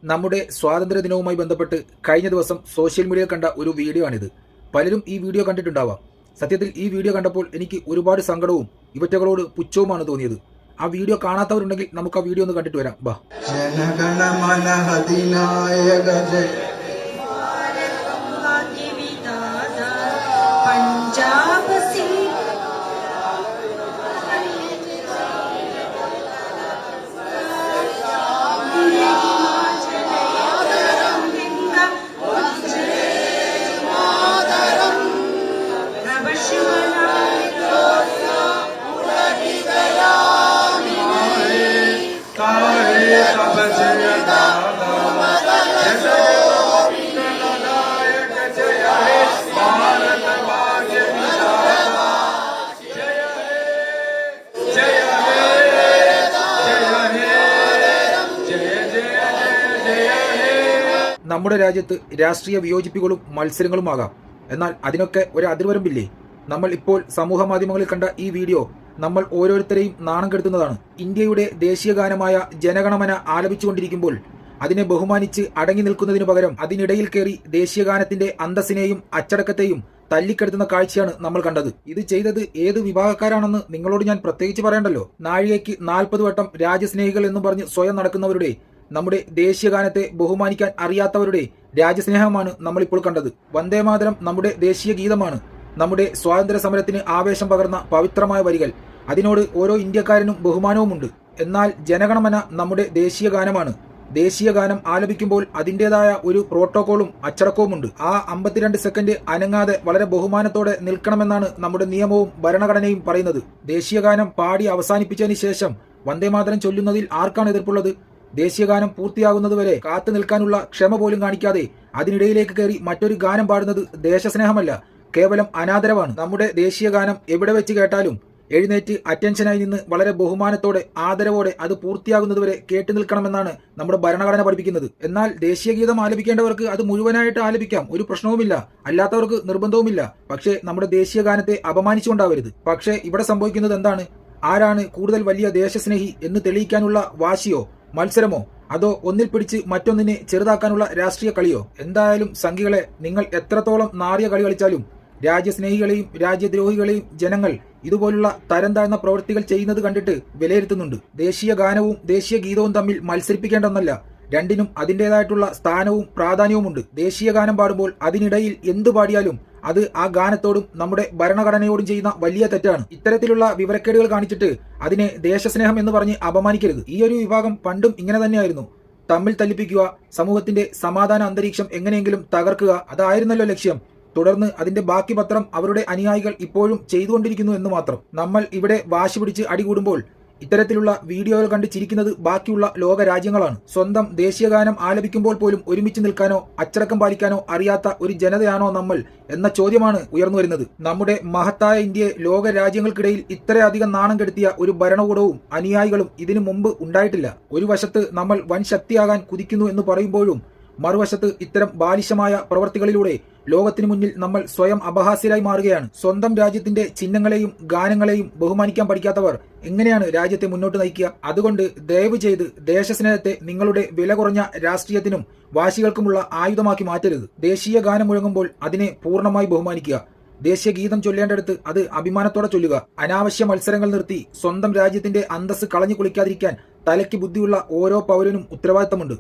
നമ്മുടെ സ്വാതന്ത്ര്യ ദിനവുമായി ബന്ധപ്പെട്ട് കഴിഞ്ഞ ദിവസം സോഷ്യൽ മീഡിയയിൽ കണ്ട ഒരു വീഡിയോ ആണിത്. പലരും ഈ വീഡിയോ കണ്ടിട്ടുണ്ടാവാം. സത്യത്തിൽ ഈ വീഡിയോ കണ്ടപ്പോൾ എനിക്ക് ഒരുപാട് സങ്കടവും ഇവറ്റകളോട് പുച്ഛവുമാണ് തോന്നിയത്. ആ വീഡിയോ കാണാത്തവരുണ്ടെങ്കിൽ നമുക്ക് ആ വീഡിയോ ഒന്ന് കണ്ടിട്ട് വരാം. ബാ. നമ്മുടെ രാജ്യത്ത് രാഷ്ട്രീയ വിയോജിപ്പുകളും മത്സരങ്ങളുമാകാം. എന്നാൽ അതിനൊക്കെ ഒരു അതിർവരമ്പില്ലേ? നമ്മൾ ഇപ്പോൾ സമൂഹ മാധ്യമങ്ങളിൽ കണ്ട ഈ വീഡിയോ നമ്മൾ ഓരോരുത്തരെയും നാണം കെടുത്തുന്നതാണ്. ഇന്ത്യയുടെ ദേശീയ ഗാനമായ ജനഗണമന ആലപിച്ചുകൊണ്ടിരിക്കുമ്പോൾ അതിനെ ബഹുമാനിച്ച് അടങ്ങി നിൽക്കുന്നതിനു പകരം അതിനിടയിൽ കയറി ദേശീയ ഗാനത്തിന്റെ അന്തസ്സിനെയും അച്ചടക്കത്തെയും തല്ലിക്കെടുത്തുന്ന കാഴ്ചയാണ് നമ്മൾ കണ്ടത്. ഇത് ചെയ്തത് ഏത് വിഭാഗക്കാരാണെന്ന് നിങ്ങളോട് ഞാൻ പ്രത്യേകിച്ച് പറയണ്ടല്ലോ. നാഴികയ്ക്ക് 40 വട്ടം രാജ്യസ്നേഹികൾ എന്നും പറഞ്ഞ് സ്വയം നടക്കുന്നവരുടെ, നമ്മുടെ ദേശീയ ഗാനത്തെ ബഹുമാനിക്കാൻ അറിയാത്തവരുടെ രാജ്യസ്നേഹമാണ് നമ്മളിപ്പോൾ കണ്ടത്. വന്ദേമാതരം നമ്മുടെ ദേശീയ ഗീതമാണ്. നമ്മുടെ സ്വാതന്ത്ര്യ സമരത്തിന് ആവേശം പകർന്ന പവിത്രമായ വരികൾ. അതിനോട് ഓരോ ഇന്ത്യക്കാരനും ബഹുമാനവുമുണ്ട്. എന്നാൽ ജനഗണമന നമ്മുടെ ദേശീയ ഗാനമാണ്. ദേശീയ ഗാനം ആലപിക്കുമ്പോൾ അതിൻ്റെതായ ഒരു പ്രോട്ടോകോളും അച്ചടക്കവുമുണ്ട്. ആ 52 സെക്കൻഡ് അനങ്ങാതെ വളരെ ബഹുമാനത്തോടെ നിൽക്കണമെന്നാണ് നമ്മുടെ നിയമവും ഭരണഘടനയും പറയുന്നത്. ദേശീയ ഗാനം പാടി അവസാനിപ്പിച്ചതിന് ശേഷം വന്ദേമാതരം ചൊല്ലുന്നതിൽ ആർക്കാണ് എതിർപ്പുള്ളത്? ദേശീയഗാനം പൂർത്തിയാകുന്നതുവരെ കാത്തു നിൽക്കാനുള്ള ക്ഷമ പോലും കാണിക്കാതെ അതിനിടയിലേക്ക് കയറി മറ്റൊരു ഗാനം പാടുന്നത് ദേശസ്നേഹമല്ല, കേവലം അനാദരവാണ്. നമ്മുടെ ദേശീയഗാനം എവിടെ വെച്ച് കേട്ടാലും എഴുന്നേറ്റ് അറ്റൻഷനായി നിന്ന് വളരെ ബഹുമാനത്തോടെ ആദരവോടെ അത് പൂർത്തിയാകുന്നതുവരെ കേട്ടു നിൽക്കണമെന്നാണ് നമ്മുടെ ഭരണഘടന പഠിപ്പിക്കുന്നത്. എന്നാൽ ദേശീയ ഗീതം ആലപിക്കേണ്ടവർക്ക് അത് മുഴുവനായിട്ട് ആലപിക്കാം, ഒരു പ്രശ്നവുമില്ല. അല്ലാത്തവർക്ക് നിർബന്ധവുമില്ല. പക്ഷേ നമ്മുടെ ദേശീയ ഗാനത്തെ അപമാനിച്ചുകൊണ്ടാവരുത്. പക്ഷേ ഇവിടെ സംഭവിക്കുന്നത് എന്താണ്? ആരാണ് കൂടുതൽ വലിയ ദേശസ്നേഹി എന്ന് തെളിയിക്കാനുള്ള വാശിയോ മത്സരമോ, അതോ ഒന്നിൽ പിടിച്ച് മറ്റൊന്നിനെ ചെറുതാക്കാനുള്ള രാഷ്ട്രീയ കളിയോ? എന്തായാലും സംഘികളെ, നിങ്ങൾ എത്രത്തോളം നാറിയ കളി കളിച്ചാലും രാജ്യസ്നേഹികളെയും രാജ്യദ്രോഹികളെയും ജനങ്ങൾ ഇതുപോലുള്ള തരം താഴ്ന്ന പ്രവൃത്തികൾ ചെയ്യുന്നത് കണ്ടിട്ട് വിലയിരുത്തുന്നുണ്ട്. ദേശീയ ഗാനവും ദേശീയ ഗീതവും തമ്മിൽ മത്സരിപ്പിക്കേണ്ടെന്നല്ല, രണ്ടിനും അതിൻ്റെതായിട്ടുള്ള സ്ഥാനവും പ്രാധാന്യവുമുണ്ട്. ദേശീയ ഗാനം പാടുമ്പോൾ അതിനിടയിൽ എന്തു പാടിയാലും അത് ആ ഗാനത്തോടും നമ്മുടെ ഭരണഘടനയോടും ചെയ്യുന്ന വലിയ തെറ്റാണ്. ഇത്തരത്തിലുള്ള വിവരക്കേടുകൾ കാണിച്ചിട്ട് അതിനെ ദേശസ്നേഹം എന്ന് പറഞ്ഞ് അപമാനിക്കരുത്. ഈ ഒരു വിഭാഗം പണ്ടും ഇങ്ങനെ തന്നെയായിരുന്നു. തമ്മിൽ തല്ലിപ്പിക്കുക, സമൂഹത്തിന്റെ സമാധാന അന്തരീക്ഷം എങ്ങനെയെങ്കിലും തകർക്കുക, അതായിരുന്നല്ലോ ലക്ഷ്യം. തുടർന്ന് അതിന്റെ ബാക്കി പത്രം അവരുടെ അനുയായികൾ ഇപ്പോഴും ചെയ്തുകൊണ്ടിരിക്കുന്നു എന്ന് മാത്രം. നമ്മൾ ഇവിടെ വാശി പിടിച്ച് അടികൂടുമ്പോൾ ഇത്തരത്തിലുള്ള വീഡിയോകൾ കണ്ട് ചിരിക്കുന്നത് ബാക്കിയുള്ള ലോക രാജ്യങ്ങളാണ്. സ്വന്തം ദേശീയഗാനം ആലപിക്കുമ്പോൾ പോലും ഒരുമിച്ച് നിൽക്കാനോ അച്ചടക്കം പാലിക്കാനോ അറിയാത്ത ഒരു ജനതയാണോ നമ്മൾ എന്ന ചോദ്യമാണ് ഉയർന്നു വരുന്നത്. നമ്മുടെ മഹത്തായ ഇന്ത്യയെ ലോക രാജ്യങ്ങൾക്കിടയിൽ ഇത്രയധികം നാണം കെടുത്തിയ ഒരു ഭരണകൂടവും അനുയായികളും ഇതിനു മുമ്പ് ഉണ്ടായിട്ടില്ല. ഒരു വശത്ത് നമ്മൾ വൻ ശക്തിയാകാൻ കുതിക്കുന്നു എന്ന് പറയുമ്പോഴും മറുവശത്ത് ഇത്തരം ബാലിശമായ പ്രവർത്തികളിലൂടെ ലോകത്തിനു മുന്നിൽ നമ്മൾ സ്വയം അപഹാസ്യരായി മാറുകയാണ്. സ്വന്തം രാജ്യത്തിന്റെ ചിഹ്നങ്ങളെയും ഗാനങ്ങളെയും ബഹുമാനിക്കാൻ പഠിക്കാത്തവർ എങ്ങനെയാണ് രാജ്യത്തെ മുന്നോട്ട് നയിക്കുക? അതുകൊണ്ട് ദയവ് ചെയ്ത് ദേശസ്നേഹത്തെ നിങ്ങളുടെ വില കുറഞ്ഞ രാഷ്ട്രീയത്തിനും വാശികൾക്കുമുള്ള ആയുധമാക്കി മാറ്റരുത്. ദേശീയ ഗാനം മുഴങ്ങുമ്പോൾ അതിനെ പൂർണ്ണമായി ബഹുമാനിക്കുക. ദേശീയ ഗീതം ചൊല്ലേണ്ടടുത്ത് അത് അഭിമാനത്തോടെ ചൊല്ലുക. അനാവശ്യ മത്സരങ്ങൾ നിർത്തി സ്വന്തം രാജ്യത്തിന്റെ അന്തസ്സ് കളഞ്ഞു കുളിക്കാതിരിക്കാൻ തലയ്ക്ക് ബുദ്ധിയുള്ള ഓരോ പൗരനും ഉത്തരവാദിത്തമുണ്ട്.